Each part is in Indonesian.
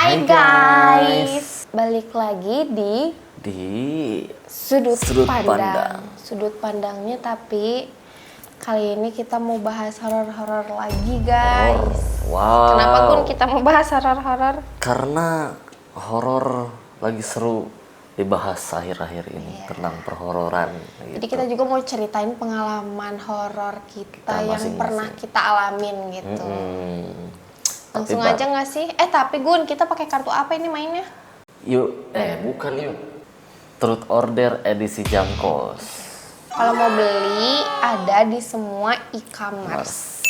Hai guys, balik lagi di sudut pandang. Sudut pandangnya, tapi kali ini kita mau bahas horor-horor lagi guys. Wow. Kenapa Gun kita mau bahas horor-horor? Karena horor lagi seru dibahas akhir-akhir ini tentang perhororan. Jadi kita juga mau ceritain pengalaman horor kita yang masing-masing pernah kita alamin gitu. Langsung Tapi, aja nggak sih? Tapi Gun, kita pakai kartu apa ini mainnya? Yuk, bukan yuk. Truth Order edisi Jamkos. Kalau mau beli ada di semua e-commerce.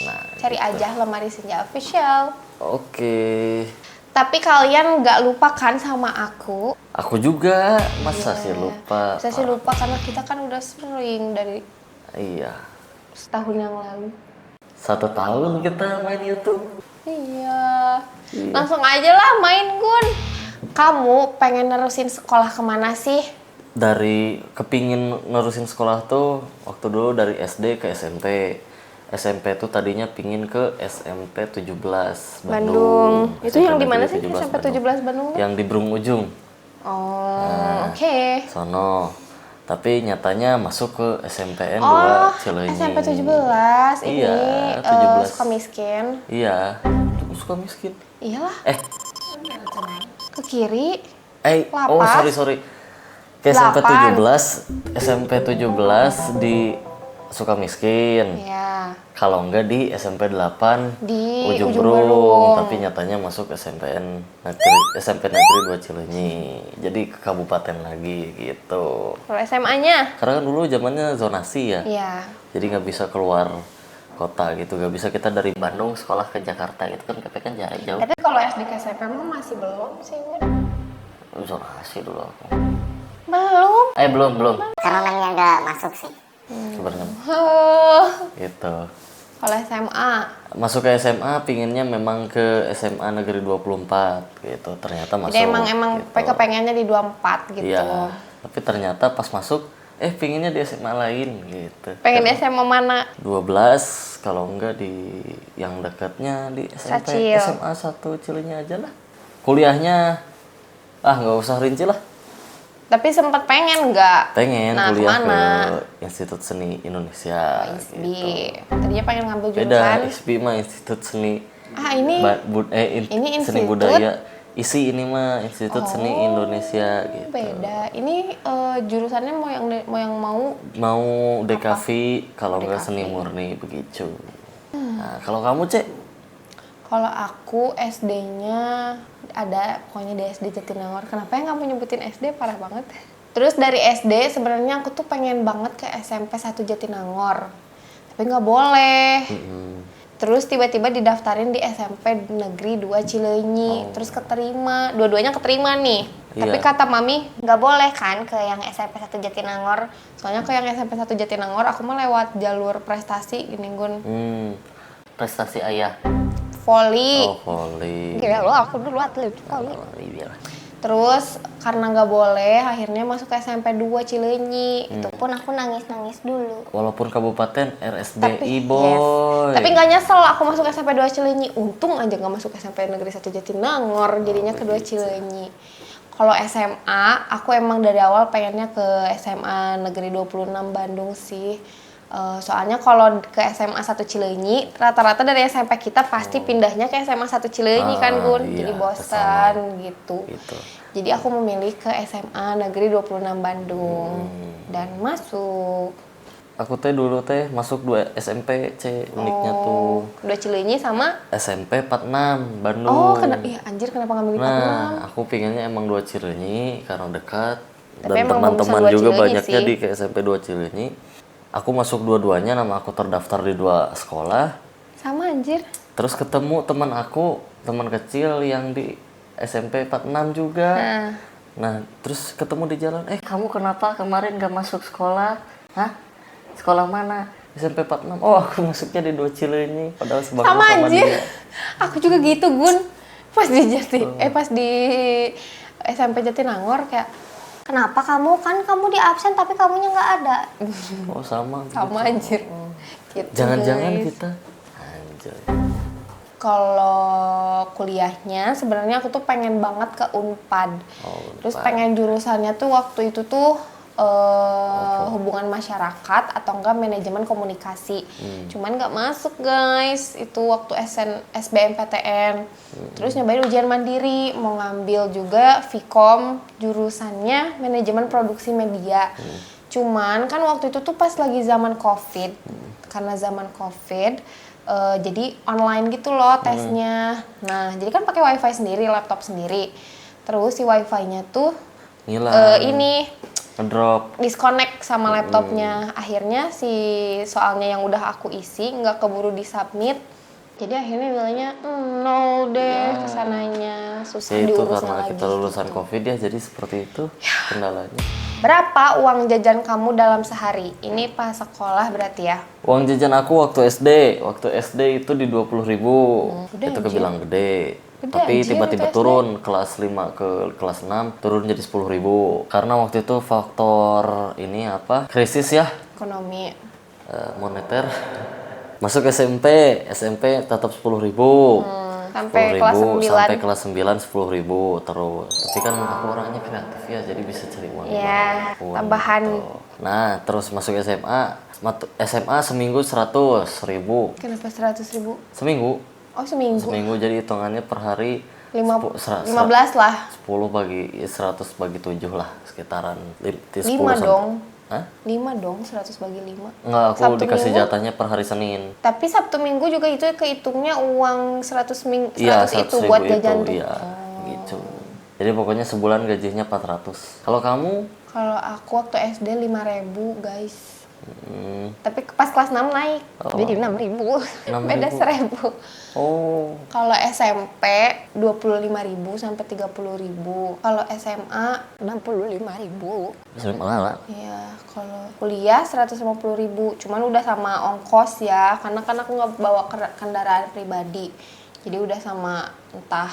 Nah, Cari aja Lemari Senja Official. Oke. Tapi kalian nggak lupa kan sama aku? Aku juga, masa sih lupa? Saya sih lupa karena kita kan udah sering dari Iya. setahun yang lalu. 1 tahun kita main YouTube. Iya. Langsung aja lah main Gun. Kamu pengen nerusin sekolah kemana sih? Dari kepingin nerusin sekolah tuh waktu dulu dari SD ke SMP. SMP tuh tadinya pingin ke SMP 17 Bandung. Itu yang di mana sih? 17 SMP 17 Bandung? Yang di Brung Ujung. Oh, oke. Sono. Tapi nyatanya masuk ke SMPN 2 Cileunyi. SMP 17 ini Iya, 17. suka miskin. Iya, suka miskin. Iyalah, Eh, ke kiri. oh Lapas. sorry. Ke SMP 8. 17, SMP 17 di Sukamiskin. Iya. Kalau enggak di SMP 8 Di Ujung Ujung Berung, Berung. tapi nyatanya masuk SMP Negeri 2 Cileunyi. Jadi ke kabupaten lagi gitu. Kalau SMA-nya? Karena kan dulu zamannya zonasi ya. Iya. Jadi nggak bisa keluar kota gitu, nggak bisa kita dari Bandung sekolah ke Jakarta gitu kan, kan jauh. Tapi kalau SD ke SMP mah masih belum sih, Bun. Zonasi dulu aku. Belum. Belum. Karena memangnya nggak masuk sih. Sebenarnya gitu. Kalau SMA, Masuk ke SMA pinginnya memang ke SMA Negeri 24 gitu. Ternyata masuk. jadi emang gitu. kepengennya di 24 gitu. Iya. Tapi ternyata pas masuk pinginnya di SMA lain gitu. Pengen di SMA mana? 12 kalau enggak di yang dekatnya di SMP Sacil. SMA 1 Cileunyi aja lah. Kuliahnya nggak usah rinci lah. Tapi sempat pengen nggak? Pengen Nah, kuliah kemana? ke Institut Seni Indonesia ISB. gitu. Tadinya pengen ngambil Beda, jurusan. ISB mah Institut Seni Ini ini Seni institut? Budaya. Isi ini mah Institut Seni Indonesia gitu. Beda. Ini jurusannya mau yang Mau DKV kalau nggak seni murni begitu. Nah, kalau kamu Cek? Kalau aku SD-nya ada pokoknya di SD Jatinangor. Kenapa ya nggak mau nyebutin SD? Parah banget. Terus dari SD sebenarnya aku tuh pengen banget ke SMP 1 Jatinangor. Tapi nggak boleh. Terus tiba-tiba didaftarin di SMP Negeri 2 Cileunyi. Terus keterima. Dua-duanya keterima nih. Iya. Tapi kata mami nggak boleh kan ke yang SMP 1 Jatinangor. Soalnya ke yang SMP 1 Jatinangor aku mah lewat jalur prestasi gini Gun. Prestasi ayah. Voli. Oh, volley. Gila lo, aku dulu atlet voli. Iya. Terus karena nggak boleh, akhirnya masuk ke SMP 2 Cileunyi. Itu pun aku nangis-nangis dulu. Walaupun kabupaten RSBI boy. Tapi nggak nyesel aku masuk SMP 2 Cileunyi. Untung aja nggak masuk SMP Negeri 1 Jatinangor, jadinya kedua Cileunyi. Kalau SMA, aku emang dari awal pengennya ke SMA Negeri 26 Bandung sih. Soalnya kalau ke SMA 1 Cileunyi, rata-rata dari SMP kita pasti pindahnya ke SMA 1 Cileunyi kan Gun. Iya, Jadi bosan gitu. Gitu. Jadi aku memilih ke SMA Negeri 26 Bandung dan masuk. Aku dulu masuk 2 SMP uniknya tuh. Kedua Cileunyi sama SMP 46 Bandung. kenapa nggak milih 46? Nah, aku pinginnya emang 2 Cileunyi karena dekat. Tapi Dan emang teman-teman bagusan 2 juga Cileunyi banyaknya sih. di ke SMP 2 Cileunyi. Aku masuk dua-duanya, nama aku terdaftar di 2 sekolah. Sama anjir. Terus ketemu teman aku, teman kecil yang di SMP 46 juga. Nah, terus ketemu di jalan, kamu kenapa kemarin gak masuk sekolah? Hah? Sekolah mana? SMP 46. Oh, aku masuknya di 2 Cileunyi, padahal sebangku Sama anjir. dia. Aku juga gitu Gun. Pas di SMP Jatinangor kayak Kenapa kamu? Kan kamu di absen tapi kamunya nggak ada. Oh sama. sama anjir. Gitu, Jangan-jangan guys. kita anjir. Kalau kuliahnya sebenarnya aku tuh pengen banget ke Unpad. Terus pengen jurusannya tuh waktu itu tuh hubungan masyarakat atau enggak manajemen komunikasi. Cuman nggak masuk guys, itu waktu SBMPTN. Terus nyobain ujian mandiri, mau ngambil juga Vkom, jurusannya manajemen produksi media. Cuman kan waktu itu tuh pas lagi zaman COVID, karena zaman COVID, jadi online gitu loh tesnya. Nah, jadi kan pakai wifi sendiri, laptop sendiri. Terus si wifi-nya tuh ini ngedrop, disconnect sama laptopnya. Akhirnya si soalnya yang udah aku isi nggak keburu disubmit. Jadi akhirnya bilangnya nol deh kesananya, susah ya itu diurusnya karena lagi. kita lulusan gitu. COVID ya, jadi seperti itu kendalanya. Berapa uang jajan kamu dalam sehari? Ini pas sekolah berarti ya? Uang jajan aku waktu SD itu di 20.000. Gede Itu anjir. kebilang gede. Gede Tapi anjir tiba-tiba itu SD. turun kelas 5 ke kelas 6 turun jadi 10.000. Karena waktu itu faktor ini apa? Krisis ya, Ekonomi. moneter. Masuk SMP tetap 10.000. Sampai 10.000 kelas 9. sampai kelas 9 10.000 terus. Tapi kan aku orangnya kreatif ya, jadi bisa cari uang Ya, apapun tambahan. gitu. Nah, terus masuk SMA seminggu 100.000 Kenapa 100.000? seminggu. Oh seminggu. Seminggu jadi hitungannya per hari 15 10 lah. 10 bagi 100 bagi 7 lah, sekitaran 10 5 sampai- dong. Hah? 5 dong, 100 bagi 5. Enggak, aku Sabtu dikasih Minggu? jatahnya per hari Senin. Tapi Sabtu Minggu juga itu kehitungnya uang 100 Iya, 100 itu 100.000 buat jajan tuh. iya, gitu. Jadi pokoknya sebulan gajinya 400. Kalau kamu? Kalau aku waktu SD 5.000 guys. Hmm, Tapi pas kelas 6 naik. Jadi 6.000. 6.000. Beda 1.000. oh, Kalau SMP 25.000 sampai 30.000. Kalau SMA 65.000. sering malah. Iya, kalau kuliah 150.000. Cuman udah sama ongkos ya, karena kan aku nggak bawa kendaraan pribadi. Jadi udah sama entah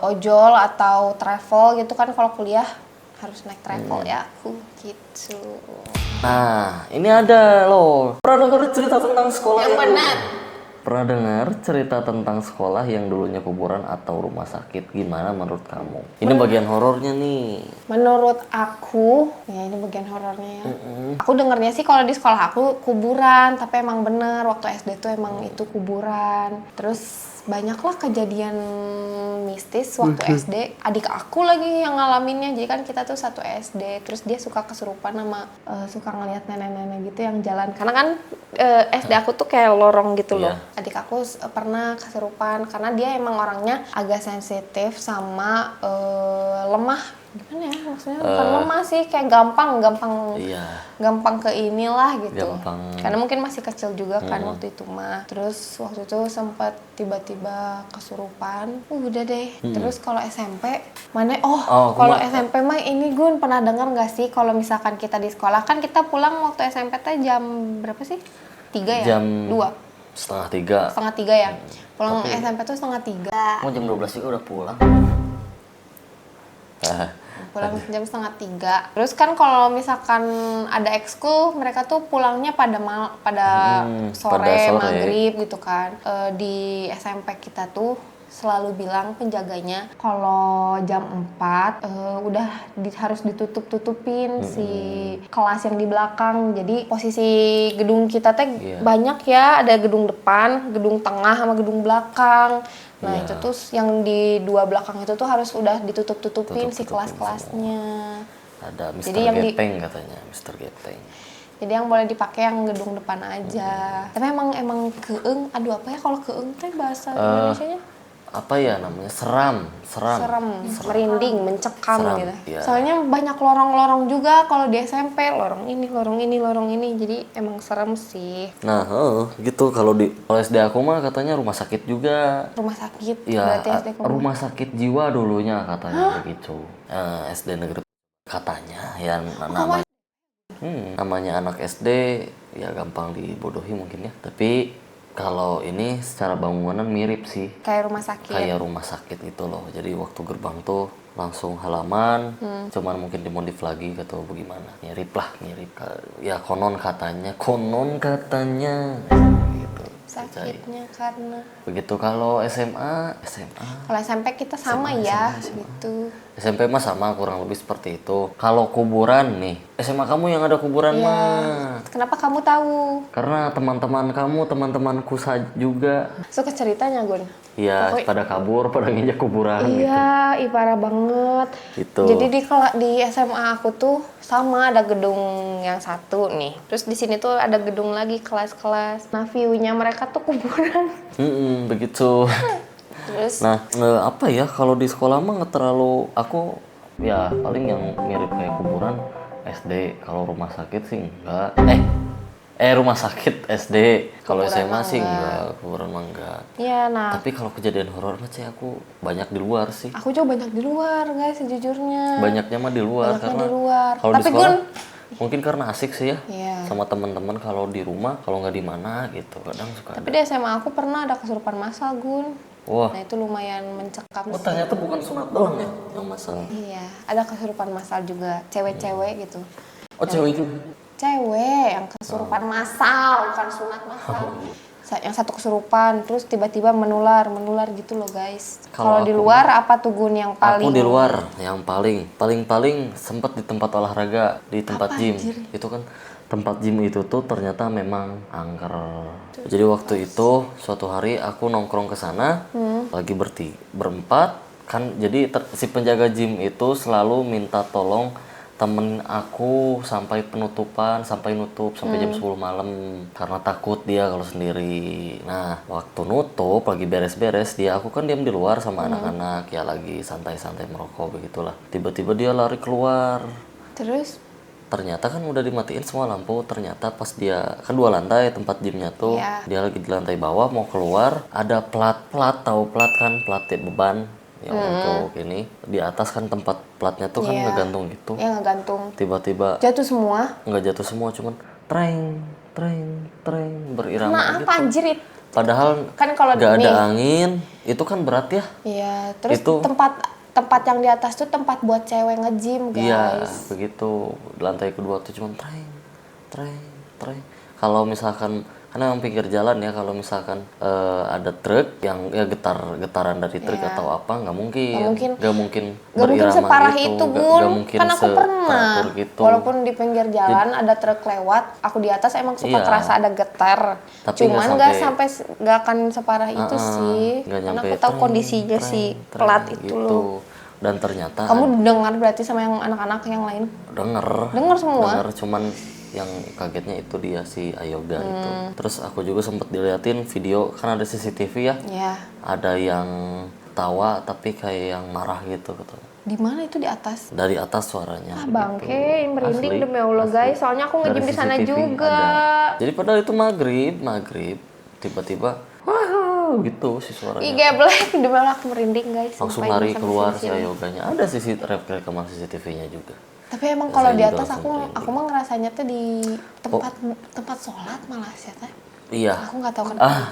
ojol atau travel gitu kan. Kalau kuliah harus naik travel ya aku gitu. Nah, ini ada loh. Pernah dengar cerita tentang sekolah Yang benar. Pernah dengar cerita tentang sekolah yang dulunya kuburan atau rumah sakit? Gimana menurut kamu? Ini bagian horornya nih. Menurut aku, ya ini bagian horornya ya. Aku dengernya sih kalau di sekolah aku kuburan, tapi emang bener waktu SD tuh emang itu kuburan. Terus banyaklah kejadian mistis waktu SD. Adik aku lagi yang ngalaminnya. Jadi kan kita tuh satu SD. Terus dia suka kesurupan sama suka ngeliat nenek-nenek gitu yang jalan. Karena kan SD aku tuh kayak lorong gitu loh. Iya. Adik aku pernah kesurupan karena dia emang orangnya agak sensitif sama lemah. Gimana ya maksudnya? Bukan lemah sih, kayak gampang Iya. gampang ke inilah gitu. Gampang. Karena mungkin masih kecil juga kan waktu itu mah. Terus waktu itu sempat tiba-tiba kesurupan. Udah deh. Terus kalau SMP mana Oh, kalau aku SMP mah ini Gun pernah dengar nggak sih kalau misalkan kita di sekolah kan kita pulang waktu SMP teh jam berapa sih? 3 ya? Jam 2. 2:30. Setengah 3 ya. Pulang SMP tuh setengah 3. Mau jam 12 juga udah pulang. Pulang jam setengah 3. Terus kan kalau misalkan ada ekskul mereka tuh pulangnya pada sore, maghrib gitu kan. Di SMP kita tuh selalu bilang penjaganya kalau jam 4 udah harus ditutup-tutupin si kelas yang di belakang. Jadi posisi gedung kita teh banyak ya, ada gedung depan, gedung tengah sama gedung belakang. Nah itu tuh yang di dua belakang itu tuh harus udah ditutup-tutupin si kelas-kelasnya. Ada Mr. Jadi yang Gepeng katanya, Mr. Gepeng. Jadi yang boleh dipakai yang gedung depan aja. Tapi emang keeng, aduh apa ya kalau keeng teh bahasa Indonesianya? Apa ya namanya? Seram. Merinding, mencekam Seram, gitu. iya. Soalnya banyak lorong-lorong juga kalau di SMP, lorong ini. Jadi emang serem sih. Nah, gitu kalau SD aku mah katanya rumah sakit juga. Rumah sakit, Iya, berarti SD kamu. rumah sakit jiwa dulunya katanya begitu. SD negeri katanya yang namanya anak SD ya gampang dibodohi mungkin ya. Tapi kalau ini secara bangunan mirip sih. Kayak rumah sakit. Kayak rumah sakit gitu loh. Jadi waktu gerbang tuh langsung halaman, cuman mungkin dimodif lagi atau bagaimana. Mirip. Ya konon katanya gitu. sakitnya karena. Begitu kalau SMA Kalau SMP kita sama ya, gitu. SMP mah sama kurang lebih seperti itu. Kalau kuburan nih, SMA kamu yang ada kuburan Iya. mah. Kenapa kamu tahu? Karena teman-teman kamu, teman-temanku juga. Suka ceritanya, Gun. Iya, pada kabur, pada nginjak kuburan gitu. Iya, parah banget. Gitu. Jadi di SMA aku tuh sama ada gedung yang satu nih. Terus di sini tuh ada gedung lagi kelas-kelas. Nah, view-nya mereka tuh kuburan. Begitu. Terus Nah, apa ya kalau di sekolah mah nggak terlalu, aku ya paling yang mirip kayak kuburan SD. Kalau rumah sakit sih enggak. Rumah sakit SD. Kalau Kuburan SMA mah sih enggak. enggak, kuburan mah enggak. ya, nah, Tapi kalau kejadian horor mah sih aku banyak di luar sih. aku juga banyak di luar, guys, sejujurnya. Banyaknya mah di luar Banyaknya karena di luar. kalau di Tapi, sekolah Gun, mungkin karena asik sih ya. Iya. Sama teman-teman kalau di rumah, kalau nggak di mana gitu. Kadang suka tapi ada. di SMA aku pernah ada kesurupan massal, Gun. Wah, Nah, itu lumayan mencekam oh sih. ternyata bukan sunat doang ya yang masalah. Iya, ada kesurupan massal juga, cewek-cewek gitu. Oh cewek juga. Cewek yang kesurupan massal, bukan sunat massal. Yang satu kesurupan, terus tiba-tiba menular gitu loh, guys. Kalau Kalau di aku luar apa tuh, Gun, yang paling? Aku di luar yang paling sempat di tempat olahraga, di tempat gym. Itu kan tempat gym itu tuh ternyata memang angker. Jadi waktu itu suatu hari aku nongkrong ke sana, lagi berempat kan. Jadi si penjaga gym itu selalu minta tolong temen aku sampai penutupan, sampai jam 10 malam karena takut dia kalau sendiri. Nah, waktu nutup lagi beres-beres aku kan diam di luar sama anak-anak ya, lagi santai-santai merokok begitulah. Tiba-tiba dia lari keluar. Terus? Ternyata kan udah dimatiin semua lampu. Ternyata pas dia kan 2 lantai tempat gymnya tuh, Iya. dia lagi di lantai bawah mau keluar, ada plat, tahu plat kan, plat beban yang untuk ini di atas kan, tempat platnya tuh kan Iya. ngegantung gitu. Yang ngegantung. Tiba-tiba Jatuh semua. nggak jatuh semua, cuman treng berirama Nah, gitu. apa anjir itu? Padahal Kan kalau nggak ada nih. angin, itu kan berat ya. Iya, terus Itu- tempat yang di atas tuh tempat buat cewek nge-gym, guys. Iya, begitu. Di lantai kedua tuh cuman treng. Kalau misalkan karena yang pinggir jalan ya, kalau misalkan ada truk yang ya getaran dari truk atau apa, nggak mungkin Gak mungkin berirama separah gitu. itu, Nggak Gun. mungkin Kan aku pernah. seteratur gitu. Walaupun di pinggir jalan ada truk lewat, aku di atas emang suka Iya. kerasa ada getar. Tapi Cuman nggak nggak akan separah itu sih. nggak Karena nyampe aku tahu treng, kondisinya si treng, plat treng, itu gitu. loh. Dan ternyata Kamu dengar berarti sama yang anak-anak yang lain? Denger semua? cuman yang kagetnya itu dia si Ayoga itu. Terus aku juga sempet diliatin video, kan ada CCTV ya, Iya. ada yang tawa tapi kayak yang marah gitu. Di mana itu, di atas? Dari atas suaranya. Ah, bangke, merinding Asli, demi Allah, asli. guys. Soalnya aku nge-gym Dari di sana CCTV juga. ada. Jadi padahal itu maghrib tiba-tiba wah gitu si suaranya. Ih, geblek, demi Allah aku merinding, guys. Langsung Sumpah, lari ini sampai keluar si sini. Ayoganya. Ada rekaman CCTV-nya juga. Tapi emang Ya, kalau saya di juga atas langsung aku mah ngerasanya tuh di tempat sholat malah sih teh. Iya. Aku nggak tahu kenapa.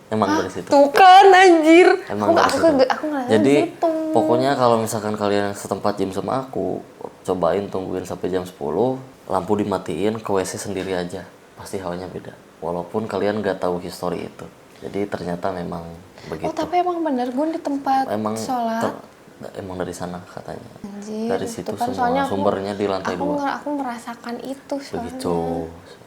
Emang dari situ. Tuh kan anjir. Emang dari situ. Aku ngerasa Jadi di situ. pokoknya kalau misalkan kalian setempat gym sama aku, cobain tungguin sampai jam 10, lampu dimatiin, ke WC sendiri aja. Pasti hawanya beda. Walaupun kalian nggak tahu histori itu. Jadi ternyata memang begitu. Oh, tapi emang bener Gun di tempat Emang sholat. emang dari sana katanya. Anjir, Dari itu situ kan semua soalnya sumbernya di lantai 2. Aku merasakan itu soalnya. Begitu.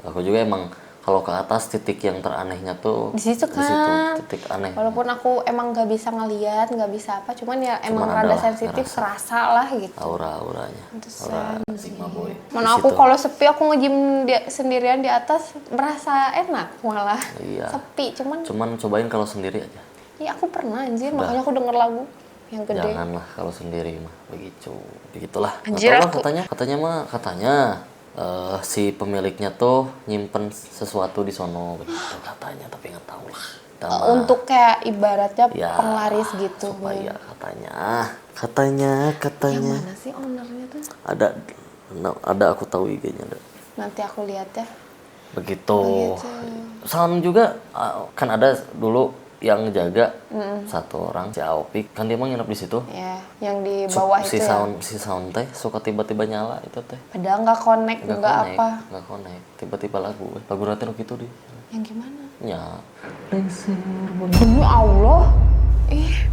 Aku juga emang kalau ke atas titik yang teranehnya tuh Di situ kan. titik aneh. Walaupun aku emang nggak bisa ngeliat, nggak bisa apa, cuman ya emang ada rada lah, sensitif, ngerasa. kerasa lah gitu. Aura-auranya. Aura Sigma Boy. Mana Di aku situ. kalau sepi aku nge-gym sendirian di atas berasa enak malah. Iya. Sepi, cuman Cuman cobain kalau sendiri aja. ya aku pernah anjir, makanya aku denger lagu yang gede. Janganlah kalau sendiri mah begitu. Begitulah. Nggak Anjir, tahu lah aku- katanya si pemiliknya tuh nyimpen sesuatu di sono begitu katanya, tapi nggak tahu lah. Kita mah, Untuk kayak ibaratnya ya, penglaris gitu. supaya katanya Yang mana sih ownernya tuh? ada aku tahu IG-nya ada. Nanti aku lihat ya. Begitu. Begitu. Sound juga kan ada dulu yang jaga satu orang, si Aopik, kan dia mah nginep di situ. Ya, yang di bawah si itu ya. sound teh suka tiba-tiba nyala itu teh. Padahal nggak connect, nggak apa. Nggak connect. Tiba-tiba lagu nanti gitu di. Yang gimana? Ya. Lengser Demi Allah.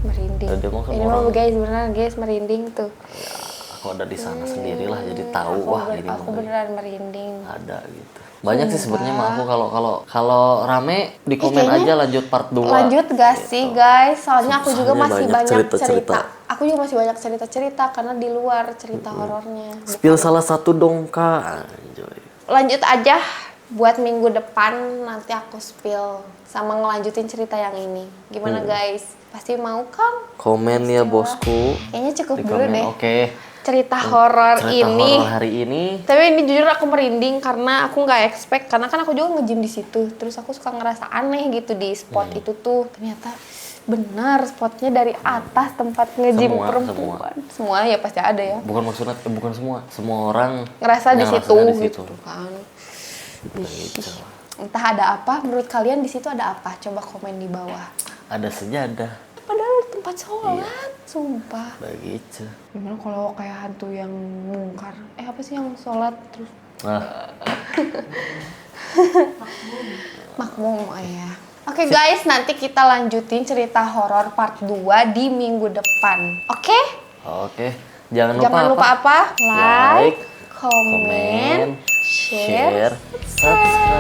Merinding. Dia mah kan Ini mah orang- guys, beneran guys merinding tuh. aku ada di sana sendirilah jadi tahu ini Aku mah beneran merinding. ada gitu. Banyak sih sebenarnya mah aku kalau rame di komen kayaknya aja lanjut part 2. Lanjut gak sih guys? Soalnya aku juga Soalnya masih banyak banyak cerita-cerita. cerita. Aku juga masih banyak cerita-cerita karena di luar cerita horornya. Spill salah satu dong Kak. Anjoy. Lanjut aja buat minggu depan nanti aku spill sama ngelanjutin cerita yang ini. Gimana guys? Pasti mau kan? Komen ya bosku. Kayaknya cukup Di dulu komen deh oke. cerita horor Cerita ini. horor hari ini. Tapi ini jujur aku merinding karena aku nggak expect karena kan aku juga nge-gym di situ. Terus aku suka ngerasa aneh gitu di spot itu tuh. Ternyata benar spotnya dari atas tempat nge-gym Semua, perempuan. Semua ya pasti ada ya. Bukan maksudnya bukan semua orang Ngerasa di situ ngerasanya gitu kan. Gitu. Entah ada apa, menurut kalian di situ ada apa? Coba komen di bawah. Ada sejadah Padahal tempat sholat, sumpah. begitu. Gimana kalau kayak hantu yang mungkar? Apa sih yang sholat terus Nah, makmum ya. Oke guys, nanti kita lanjutin cerita horor part 2 di minggu depan. Oke? oke. Jangan Jangan lupa apa? Like, Comment, share, subscribe.